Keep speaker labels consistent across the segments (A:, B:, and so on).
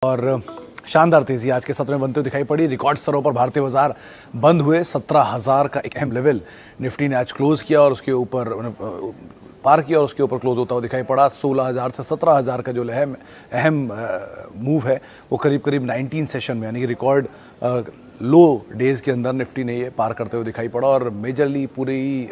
A: और शानदार तेजी आज के सत्र में बनते हुए दिखाई पड़ी। रिकॉर्ड स्तरों पर भारतीय बाजार बंद हुए। 17,000 का एक अहम लेवल निफ्टी ने आज क्लोज किया और उसके ऊपर पार किया और उसके ऊपर क्लोज होता हुआ दिखाई पड़ा। 16,000 से 17,000 का जो अहम मूव है वो करीब करीब 19 सेशन में यानी कि रिकॉर्ड लो डेज के अंदर निफ्टी ने ये पार करते हुए दिखाई पड़ा। और मेजरली पूरी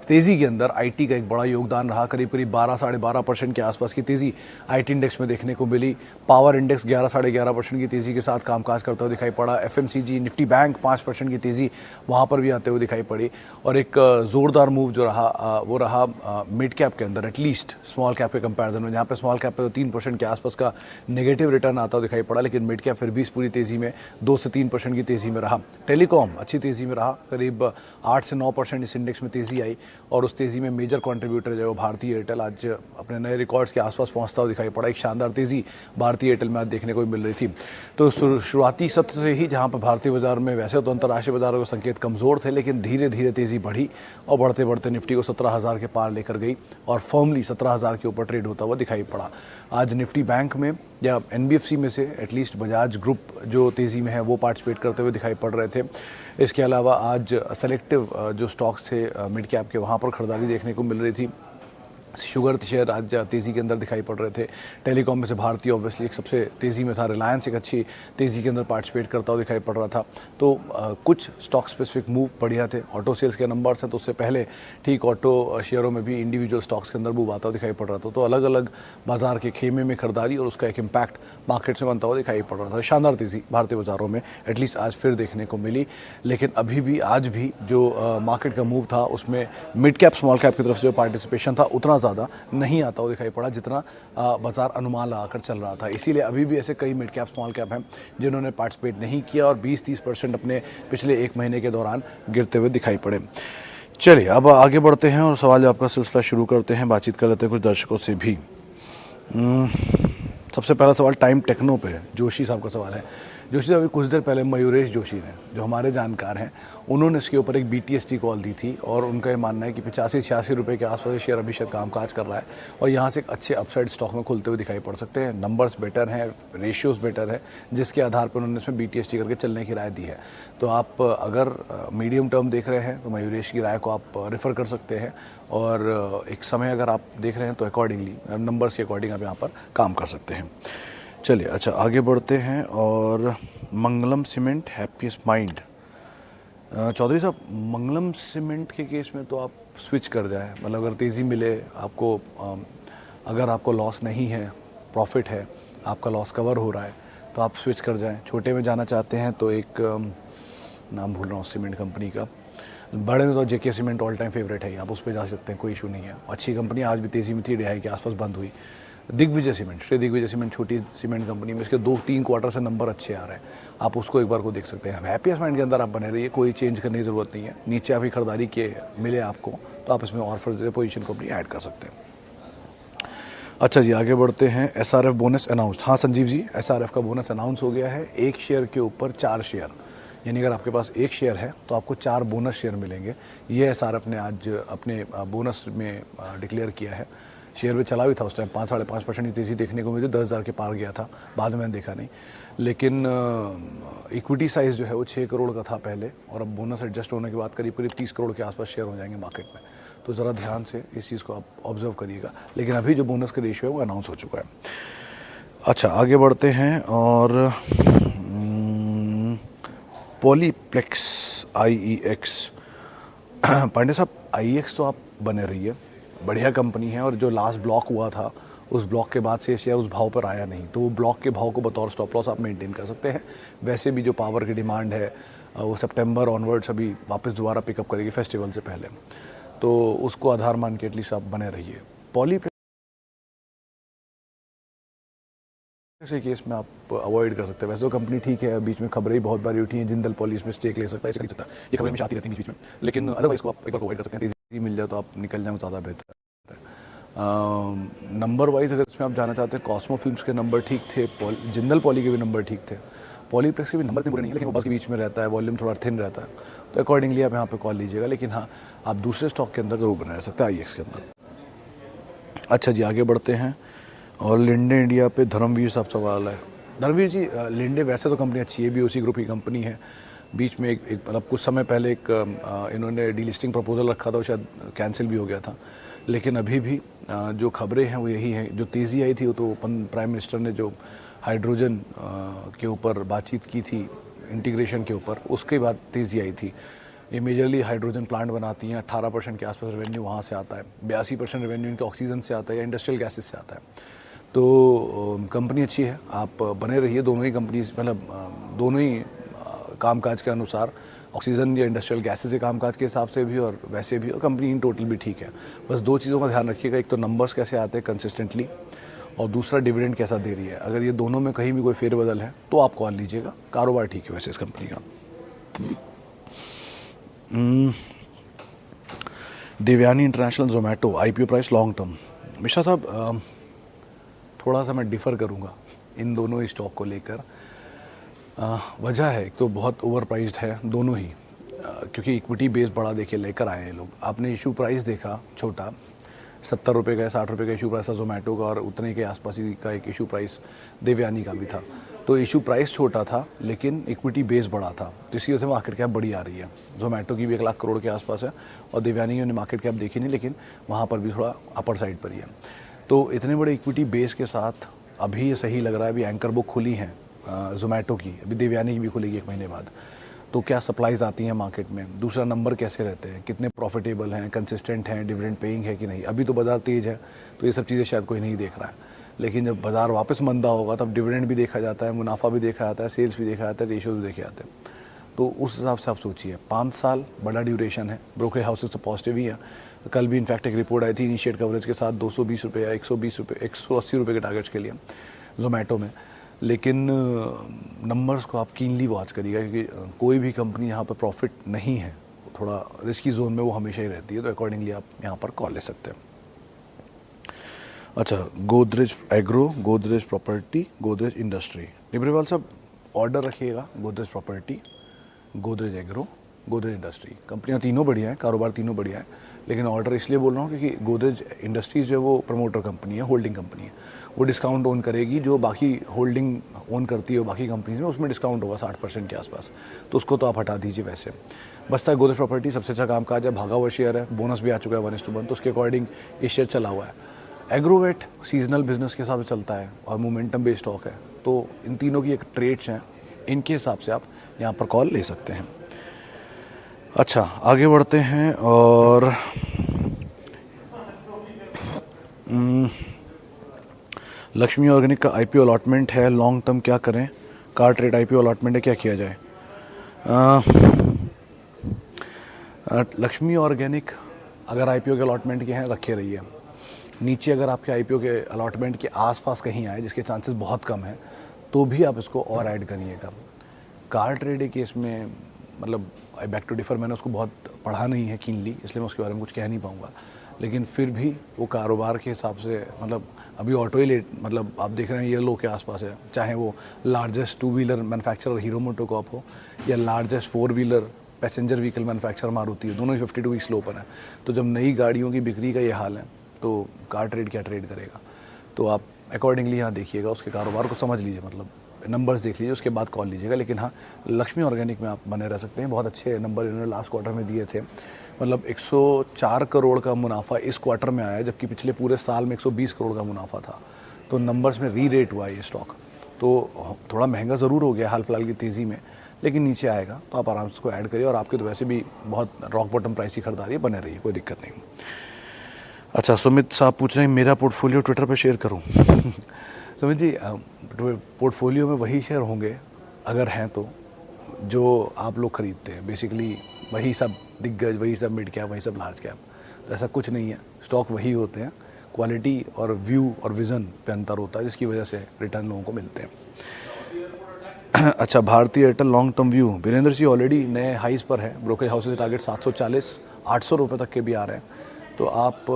A: तेज़ी के अंदर आईटी का एक बड़ा योगदान रहा। करीब करीब 12 साढ़े 12% के आसपास की तेज़ी आईटी इंडेक्स में देखने को मिली। पावर इंडेक्स 11 साढ़े 11% की तेज़ी के साथ कामकाज करता हुआ दिखाई पड़ा। एफएमसीजी निफ्टी बैंक 5% की तेज़ी वहाँ पर भी आते हुए दिखाई पड़ी। और एक ज़ोरदार मूव जो रहा वो रहा मिड कैप के अंदर, एटलीस्ट स्मॉल कैप के कंपैरिजन में, जहाँ पे स्मॉल कैप पे तो 3% के आसपास का नेगेटिव रिटर्न आता हुआ दिखाई पड़ा, लेकिन मिड कैप फिर भी इस पूरी तेज़ी में 2 से 3% की तेज़ी में रहा। टेलीकॉम अच्छी तेज़ी में रहा, करीब 8 से 9% इस इंडेक्स में तेज़ी आई और उस तेज़ी में मेजर कंट्रीब्यूटर जो है वो भारतीय एयरटेल आज अपने नए रिकॉर्ड्स के आसपास पहुंचता हुआ दिखाई पड़ा। एक शानदार तेज़ी भारतीय एयरटेल में आज देखने को मिल रही थी। तो शुरुआती सत्र से ही जहां पर भारतीय बाजार में वैसे तो अंतर्राष्ट्रीय बाजारों के संकेत कमज़ोर थे, लेकिन धीरे धीरे तेज़ी बढ़ी और बढ़ते बढ़ते निफ्टी को 17,000 के पार लेकर गई और फर्मली 17,000 के ऊपर ट्रेड होता हुआ दिखाई पड़ा। आज निफ्टी बैंक में या एनबीएफसी में से एटलीस्ट बजाज ग्रुप जो तेज़ी में है वो पार्टिसिपेट करते हुए दिखाई पड़ रहे थे। इसके अलावा आज सेलेक्टिव जो स्टॉक्स थे मिड कैप के, वहाँ पर खरीदारी देखने को मिल रही थी। शुगर शेयर आज तेज़ी के अंदर दिखाई पड़ रहे थे। टेलीकॉम में से भारतीय ऑब्वियसली एक सबसे तेज़ी में था। रिलायंस एक अच्छी तेज़ी के अंदर पार्टिसिपेट करता हुआ दिखाई पड़ रहा था। तो कुछ स्टॉक स्पेसिफिक मूव बढ़िया थे। ऑटो सेल्स के नंबर्स हैं तो उससे पहले ठीक ऑटो शेयरों में भी इंडिविजुअल स्टॉक्स के अंदर मूव आता हुआ दिखाई पड़ रहा था। तो अलग अलग बाजार के खेमे में खरीदारी और उसका एक इम्पैक्ट मार्केट में बनता हुआ दिखाई पड़ रहा था। शानदार तेज़ी भारतीय बाजारों में एटलीस्ट आज फिर देखने को मिली। लेकिन अभी भी आज भी जो मार्केट का मूव था उसमें मिड कैप स्मॉल कैप की तरफ से जो पार्टिसिपेशन था उतना ज़्यादा नहीं आता हुआ दिखाई पड़ा जितना बाजार अनुमान लगाकर चल रहा था। इसीलिए अभी भी ऐसे कई मिड कैप स्मॉल कैप हैं जिन्होंने पार्टिसिपेट नहीं किया और 20-30% अपने पिछले एक महीने के दौरान गिरते हुए दिखाई पड़े। चलिए अब आगे बढ़ते हैं और सवाल जवाब का सिलसिला शुरू करते हैं। बातचीत कर लेते हैं कुछ दर्शकों से भी। सबसे पहला सवाल टाइम टेक्नो पे है। जोशी साहब का सवाल है। जोशी साहब कुछ देर पहले मयूरेश जोशी ने, जो हमारे जानकार हैं, उन्होंने इसके ऊपर एक बीटीएसटी कॉल दी थी और उनका ये मानना है कि 85-86 रुपये के आसपास शेयर अभी शायद कामकाज कर रहा है और यहाँ से एक अच्छे अपसाइड स्टॉक में खुलते हुए दिखाई पड़ सकते हैं। नंबर्स बेटर हैं, रेशियोज़ बेटर है, जिसके आधार पर उन्होंने इसमें बीटीएसटी करके चलने की राय दी है। तो आप अगर मीडियम टर्म देख रहे हैं तो मयूरेश की राय को आप रेफ़र कर सकते हैं और एक समय अगर आप देख रहे हैं तो अकॉर्डिंगली नंबर्स के अकॉर्डिंग आप यहाँ पर काम कर सकते हैं। चलिए अच्छा आगे बढ़ते हैं और मंगलम सीमेंट हैप्पीएस्ट माइंड। चौधरी साहब, मंगलम सीमेंट के केस में तो आप स्विच कर जाएं, मतलब अगर तेज़ी मिले आपको, अगर आपको लॉस नहीं है, प्रॉफिट है, आपका लॉस कवर हो रहा है तो आप स्विच कर जाएं। छोटे में जाना चाहते हैं तो एक नाम भूल रहा हूँ सीमेंट कंपनी का, बड़े में तो जेके सीमेंट ऑल टाइम फेवरेट है, आप उस पर जा सकते हैं, कोई इशू नहीं है। अच्छी कंपनी आज भी तेज़ी में थी, 2.5 के आसपास बंद हुई। दिग्विजय सीमेंट, श्री दिग्विजय सीमेंट छोटी सीमेंट कंपनी में इसके 2-3 क्वार्टर से नंबर अच्छे आ रहे हैं, आप उसको एक बार को देख सकते हैं। हैप्पीएस्ट माइंड के अंदर आप बने रहिए, कोई चेंज करने की ज़रूरत नहीं है। नीचे अभी खरीदारी के मिले आपको तो आप इसमें और फर्दर पोजीशन को अपनी ऐड कर सकते हैं। अच्छा जी आगे बढ़ते हैं। SRF bonus announce. हाँ संजीव जी, एसआरएफ का बोनस अनाउंस हो गया है। एक शेयर के ऊपर 4 शेयर, यानी अगर आपके पास एक शेयर है तो आपको 4 बोनस शेयर मिलेंगे। ये एसआरएफ ने आज अपने बोनस में डिक्लेयर किया है। शेयर में चला भी था उस टाइम, 5-5.5% की तेज़ी देखने को मिली, 10,000 के पार गया था, बाद में मैंने देखा नहीं। लेकिन इक्विटी साइज़ जो है वो 6 करोड़ का था पहले और अब बोनस एडजस्ट होने के बाद करीब करीब 30 करोड़ के आसपास शेयर हो जाएंगे मार्केट में। तो ज़रा ध्यान से इस चीज़ को आप ऑब्जर्व करिएगा। लेकिन अभी जो बोनस का रेशियो है वो अनाउंस हो चुका है। अच्छा आगे बढ़ते हैं और पॉलीप्लेक्स IEX। पांडे साहब, IEX तो आप बने रहिए, बढ़िया कंपनी है और जो लास्ट ब्लॉक हुआ था उस ब्लॉक के बाद से शेयर उस भाव पर आया नहीं, तो वो ब्लॉक के भाव को बतौर स्टॉप लॉस आप मेंटेन कर सकते हैं। वैसे भी जो पावर की डिमांड है वो सितंबर ऑनवर्ड्स अभी वापस दोबारा पिकअप करेगी फेस्टिवल से पहले, तो उसको आधार मान के एटलीस्ट आप बने रहिए। पॉलीप्लेक्स के केस में आप अवॉइड कर सकते हैं। वैसे तो कंपनी ठीक है, बीच में खबरें ही बहुत बारी उठी हैं, जिंदल पॉली इसमें स्टेक ले सकता है, ऐसा नहीं सकता, ये खबरें हमेशा आती रहती हैं बीच में, लेकिन अदरवाइज को आप एक बार अवॉइड कर सकते हैं। तेज़ी मिल जाए तो आप निकल जाएं, ज़्यादा बेहतर है। नंबर वाइज अगर इसमें आप जाना चाहते हैं, कॉस्मो फिल्म्स के नंबर ठीक थे, जिंदल पॉली के भी नंबर ठीक थे, पॉलीप्लेक्स के भी नंबर इतने बुरे नहीं है, लेकिन वो बस के बीच में रहता है, वॉल्यूम थोड़ा थिन रहता है, तो अकॉर्डिंगली आप यहाँ पे कॉल लीजिएगा। लेकिन हाँ, आप दूसरे स्टॉक के अंदर जरूर बने रह सकते हैं, IEX के अंदर। अच्छा जी आगे बढ़ते हैं और लिंडे इंडिया पे धर्मवीर साहब सवाल है। धर्मवीर जी, लिंडे वैसे तो कंपनी अच्छी है, बीओसी ग्रुप की कंपनी है। बीच में एक मतलब कुछ समय पहले एक इन्होंने डीलिस्टिंग प्रपोजल रखा था, वो शायद कैंसिल भी हो गया था। लेकिन अभी भी जो खबरें हैं वो यही हैं। जो तेज़ी आई थी वो तो प्राइम मिनिस्टर ने जो हाइड्रोजन के ऊपर बातचीत की थी, इंटीग्रेशन के ऊपर, उसके बाद तेज़ी आई थी। ये मेजरली हाइड्रोजन प्लांट बनाती हैं। 18% के आसपास रेवेन्यू वहाँ से आता है, 82% रेवेन्यू इनके ऑक्सीजन से आता है या इंडस्ट्रियल गैसेस से आता है। तो कंपनी अच्छी है, आप बने रहिए। दोनों ही कंपनी मतलब दोनों ही कामकाज के अनुसार, ऑक्सीजन या इंडस्ट्रियल गैसेस के कामकाज के हिसाब से भी और वैसे भी, और कंपनी इन टोटल भी ठीक है। बस दो चीज़ों का ध्यान रखिएगा, एक तो नंबर्स कैसे आते हैं कंसिस्टेंटली, और दूसरा डिविडेंड कैसा दे रही है। अगर ये दोनों में कहीं भी कोई फेरबदल है तो आप कॉल लीजिएगा। कारोबार ठीक है वैसे इस कंपनी का। Devyani International Zomato IPO price long term. Mishra साहब, थोड़ा सा मैं डिफ़र करूंगा इन दोनों ही स्टॉक को लेकर। वजह है, एक तो बहुत ओवर प्राइस्ड है दोनों ही, क्योंकि इक्विटी बेस बड़ा देखिए लेकर आए हैं लोग। आपने इशू प्राइस देखा छोटा, 70 रुपये का, 60 रुपये का इशू प्राइस था जोमेटो का, और उतने के आसपास ही का एक इशू प्राइस देवयानी का भी था। तो इशू प्राइस छोटा था लेकिन इक्विटी बेस बड़ा था, तो इसी वजह से मार्केट कैप बड़ी आ रही है। जोमेटो की भी 1 लाख करोड़ के आसपास है, और देवयानी की मार्केट कैप देखी नहीं, लेकिन वहाँ पर भी थोड़ा अपर साइड पर ही है। तो इतने बड़े इक्विटी बेस के साथ अभी ये सही लग रहा है। अभी एंकर बुक खुली हैं जोमेटो की, अभी देवयानी की भी खुलेगी 1 महीने बाद। तो क्या सप्लाईज आती हैं मार्केट में, दूसरा नंबर कैसे रहते हैं, कितने प्रॉफिटेबल हैं, कंसिस्टेंट हैं, डिविडेंड पेइंग है कि नहीं। अभी तो बाजार तेज है तो ये सब चीज़ें शायद कोई नहीं देख रहा है, लेकिन जब बाजार वापस मंदा होगा तब डिविडेंड भी देखा जाता है, मुनाफा भी देखा जाता है, सेल्स भी देखा जाता है, रेशियोज भी देखे जाते हैं। तो उस हिसाब से आप सोचिए, 5 साल बड़ा ड्यूरेशन है। ब्रोकरेज हाउसेज तो पॉजिटिव ही हैं। कल भी इनफैक्ट एक रिपोर्ट आई थी इनिशिएट कवरेज के साथ 220 रुपये या 120 रुपये, 180 रुपये के टारगेट्स के लिए जोमेटो में। लेकिन नंबर्स को आप कीनली वॉच करिएगा, क्योंकि कोई भी कंपनी यहाँ पर प्रॉफिट नहीं है, थोड़ा रिस्की जोन में वो हमेशा ही रहती है। तो अकॉर्डिंगली आप यहाँ पर कॉल ले सकते हैं। अच्छा, Godrej agro, Godrej property, Godrej industry. Dibrewal साहब, ऑर्डर रखिएगा, Godrej property, Godrej agro, Godrej industry. कंपनियां तीनों बढ़िया हैं, कारोबार तीनों बढ़िया है, लेकिन ऑर्डर इसलिए बोल रहा हूँ क्योंकि गोदरेज इंडस्ट्रीज जो है वो प्रमोटर कंपनी है, होल्डिंग कंपनी है। वो डिस्काउंट ओन करेगी, जो बाकी होल्डिंग ओन करती है बाकी कंपनीज में, उसमें डिस्काउंट होगा 60% के आसपास, तो उसको तो आप हटा दीजिए। वैसे बचता है गोदरेज प्रॉपर्टी, सबसे अच्छा काम काज है, भागा हुआ शेयर है, बोनस भी आ चुका है 1:1, तो उसके अकॉर्डिंग ये शेयर चला हुआ है। एग्रोवेट सीजनल बिजनेस के हिसाब से चलता है और मोमेंटम बेस्ड स्टॉक है, तो इन तीनों की एक ट्रेड्स हैं, इनके हिसाब से आप यहाँ पर कॉल ले सकते हैं। अच्छा, आगे बढ़ते हैं और लक्ष्मी ऑर्गेनिक का आईपीओ अलॉटमेंट है, लॉन्ग टर्म क्या करें? कार ट्रेड आईपीओ अलॉटमेंट है, क्या किया जाए? लक्ष्मी ऑर्गेनिक अगर आईपीओ के अलॉटमेंट के हैं रखे रहिए। नीचे अगर आपके आईपीओ के अलॉटमेंट के आसपास कहीं आए, जिसके चांसेस बहुत कम हैं, तो भी आप इसको और ऐड करिएगा। कार ट्रेड के इसमें मतलब बैक टू डिफर, मैंने उसको बहुत पढ़ा नहीं है कीनली, इसलिए मैं उसके बारे में कुछ कह नहीं पाऊँगा, लेकिन फिर भी वो कारोबार के हिसाब से मतलब अभी ऑटो ही लेट मतलब आप देख रहे हैं येलो के आसपास है, चाहे वो largest 2 wheeler manufacturer hero MotoCorp हो या largest 4 wheeler passenger vehicle manufacturer Maruti हो, दोनों ही 52 वीक्स लो पर है। तो जब नई गाड़ियों की बिक्री का ये हाल है तो कार ट्रेड क्या ट्रेड करेगा? तो आप अकॉर्डिंगली यहाँ देखिएगा, उसके कारोबार को समझ लीजिए, मतलब नंबर्स देख लीजिए, उसके बाद कॉल लीजिएगा। लेकिन हाँ, लक्ष्मी ऑर्गेनिक में आप बने रह सकते हैं, बहुत अच्छे नंबर इन्होंने लास्ट क्वार्टर में दिए थे। मतलब 104 करोड़ का मुनाफा इस क्वार्टर में आया, जबकि पिछले पूरे साल में 120 करोड़ का मुनाफा था। तो नंबर्स में री रेट हुआ ये स्टॉक, तो थोड़ा महंगा ज़रूर हो गया हाल फिलहाल की तेज़ी में, लेकिन नीचे आएगा तो आप आराम से इसको ऐड करिए। और आपके तो वैसे भी बहुत रॉक बॉटम प्राइस की खरीदारी है, बने रहिए, कोई दिक्कत नहीं। अच्छा, सुमित साहब पूछ रहे हैं मेरा पोर्टफोलियो ट्विटर पे शेयर करूं? सुमित जी, पोर्टफोलियो में वही शेयर होंगे अगर हैं तो जो आप लोग खरीदते हैं, बेसिकली वही सब दिग्गज, वही सब मिड कैप, वही सब लार्ज कैप। तो ऐसा कुछ नहीं है, स्टॉक वही होते हैं, क्वालिटी और व्यू और विज़न पे अंतर होता है, जिसकी वजह से रिटर्न लोगों को मिलते हैं। अच्छा, भारतीय Airtel long term view, Virendra ji already नए हाइज पर है, ब्रोकरेज हाउसेज टारगेट 740, 800 रुपये तक के भी आ रहे हैं। तो आप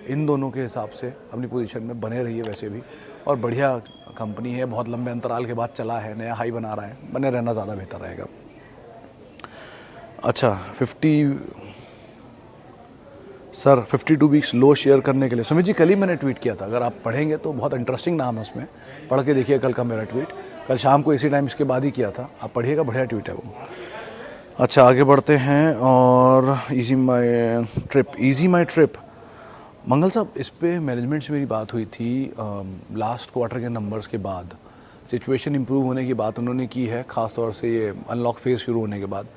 A: इन दोनों के हिसाब से अपनी पोजीशन में बने रहिए वैसे भी, और बढ़िया कंपनी है, बहुत लंबे अंतराल के बाद चला है, नया हाई बना रहा है, बने रहना ज़्यादा बेहतर रहेगा। अच्छा, 52 वीक्स लो शेयर करने के लिए, सुमित जी कल ही मैंने ट्वीट किया था, अगर आप पढ़ेंगे तो बहुत इंटरेस्टिंग नाम है उसमें, पढ़ के देखिए कल का मेरा ट्वीट। कल शाम को इसी टाइम इसके बाद ही किया था, आप पढ़िएगा, बढ़िया ट्वीट है वो। अच्छा आगे बढ़ते हैं और इजी माई ट्रिप मंगल साहब, इस पे मैनेजमेंट से मेरी बात हुई थी लास्ट क्वार्टर के नंबर्स के बाद। सिचुएशन इंप्रूव होने की बात उन्होंने की है, ख़ास तौर से ये अनलॉक फेज़ शुरू होने के बाद।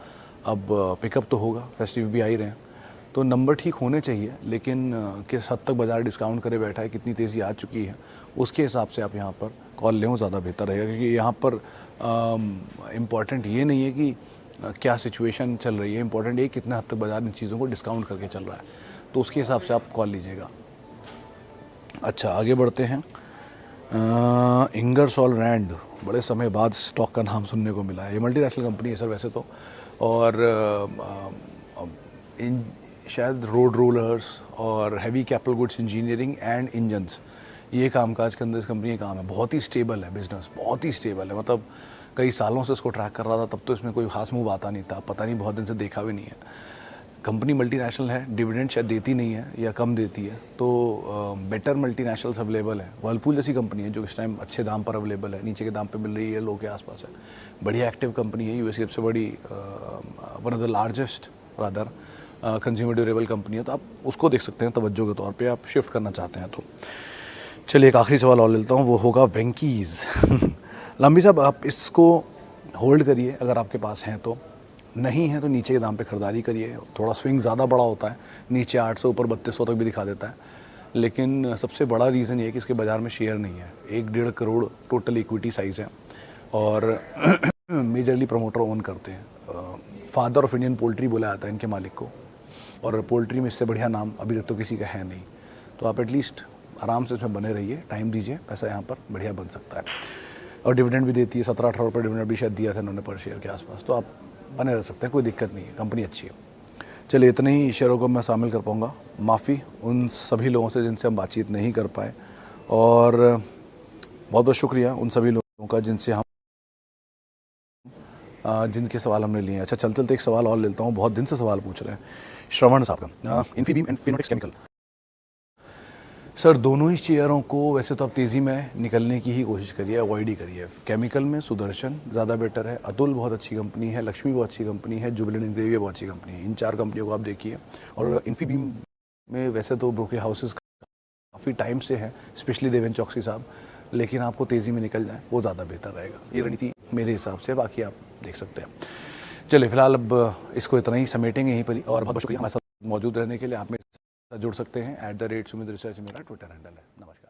A: अब पिकअप तो होगा, फेस्टिव भी आ ही रहे हैं, तो नंबर ठीक होने चाहिए, लेकिन किस हद तक बाज़ार डिस्काउंट करे बैठा है, कितनी तेज़ी आ चुकी है, उसके हिसाब से आप यहाँ पर कॉल लें, वो ज़्यादा बेहतर रहेगा। क्योंकि यहाँ पर इम्पॉर्टेंट ये नहीं है कि क्या सिचुएशन चल रही है, इंपॉर्टेंट ये कितना हद तक बाज़ार इन चीज़ों को डिस्काउंट करके चल रहा है, तो उसके हिसाब से आप कॉल लीजिएगा। अच्छा आगे बढ़ते हैं। इंगरसॉल रैंड, बड़े समय बाद स्टॉक का नाम सुनने को मिला है। ये मल्टीनेशनल कंपनी है सर वैसे तो, और शायद रोड रोलर्स और heavy capital goods engineering and engines, ये कामकाज के अंदर इस कंपनी का काम है। बहुत ही स्टेबल है बिजनेस, बहुत ही स्टेबल है, मतलब कई सालों से इसको ट्रैक कर रहा था, तब तो इसमें कोई खास मूव आता नहीं था, पता नहीं बहुत दिन से देखा भी नहीं है। कंपनी मल्टीनेशनल है, डिविडेंड शायद देती नहीं है या कम देती है, तो बेटर मल्टीनेशनल्स अवेलेबल है। वर्लपूल जैसी कंपनी है जो इस टाइम अच्छे दाम पर अवेलेबल है, नीचे के दाम पे मिल रही है, लो के आसपास है, बढ़िया एक्टिव कंपनी है, यूएस की सबसे बड़ी one of the largest rather consumer durable company है, तो आप उसको देख सकते हैं तवज्जो के तौर पे, आप शिफ्ट करना चाहते हैं तो। चलिए एक आखिरी सवाल और लेता हूँ, वो होगा वेंकीज़। लंबी साहब आप इसको होल्ड करिए अगर आपके पास हैं तो, नहीं है तो नीचे के दाम पे खरीदारी करिए। थोड़ा स्विंग ज़्यादा बड़ा होता है, नीचे 800 ऊपर 3200 तक भी दिखा देता है, लेकिन सबसे बड़ा रीज़न ये है कि इसके बाज़ार में शेयर नहीं है। 1-1.5 करोड़ टोटल इक्विटी साइज़ है और मेजरली प्रमोटर ओन करते हैं। फादर ऑफ इंडियन पोल्ट्री बोला जाता है इनके मालिक को, और पोल्ट्री में इससे बढ़िया नाम अभी तक तो किसी का है नहीं। तो आप एटलीस्ट आराम से इसमें बने रहिए, टाइम दीजिए, पैसा यहाँ पर बढ़िया बन सकता है। और डिविडेंड भी देती है, 17-18 रुपये डिविडेंड भी शायद दिया था इन्होंने पर शेयर के आसपास, तो आप बने रह सकते हैं, कोई दिक्कत नहीं है, कंपनी अच्छी है। चलिए इतने ही शेयरों को मैं शामिल कर पाऊँगा, माफ़ी उन सभी लोगों से जिनसे हम बातचीत नहीं कर पाए, और बहुत बहुत शुक्रिया उन सभी लोगों का जिनसे हम जिनके सवाल हमने लिए हैं। अच्छा चलते चलते एक सवाल और लेता हूँ, बहुत दिन से सवाल पूछ रहे हैं श्रवण साहब का, Infibeam and Finolex chemical. Sir दोनों ही शेयरों को वैसे तो आप तेज़ी में निकलने की ही कोशिश करिए, अवॉइड ही करिए। केमिकल में सुदर्शन ज़्यादा बेटर है, अतुल बहुत अच्छी कंपनी है, लक्ष्मी बहुत अच्छी कंपनी है, जुबिलेंट इंग्रेविया बहुत अच्छी कंपनी है। इन 4 कंपनियों को आप देखिए। और इन्फीबीम में वैसे तो ब्रोकर हाउसेस काफ़ी टाइम से हैं, स्पेशली देवेन चौकसी साहब, लेकिन आपको तेज़ी में निकल जाए वो ज़्यादा बेहतर रहेगा, ये रणनीति मेरे हिसाब से, बाकी आप देख सकते हैं। चलिए फिलहाल अब इसको इतना ही समेटेंगे यहीं पर ही, और बहुत शुक्रिया हमारे साथ मौजूद रहने के लिए। आप मेरे साथ जुड़ सकते हैं @sumitresearch मेरा ट्विटर हैंडल है। नमस्कार।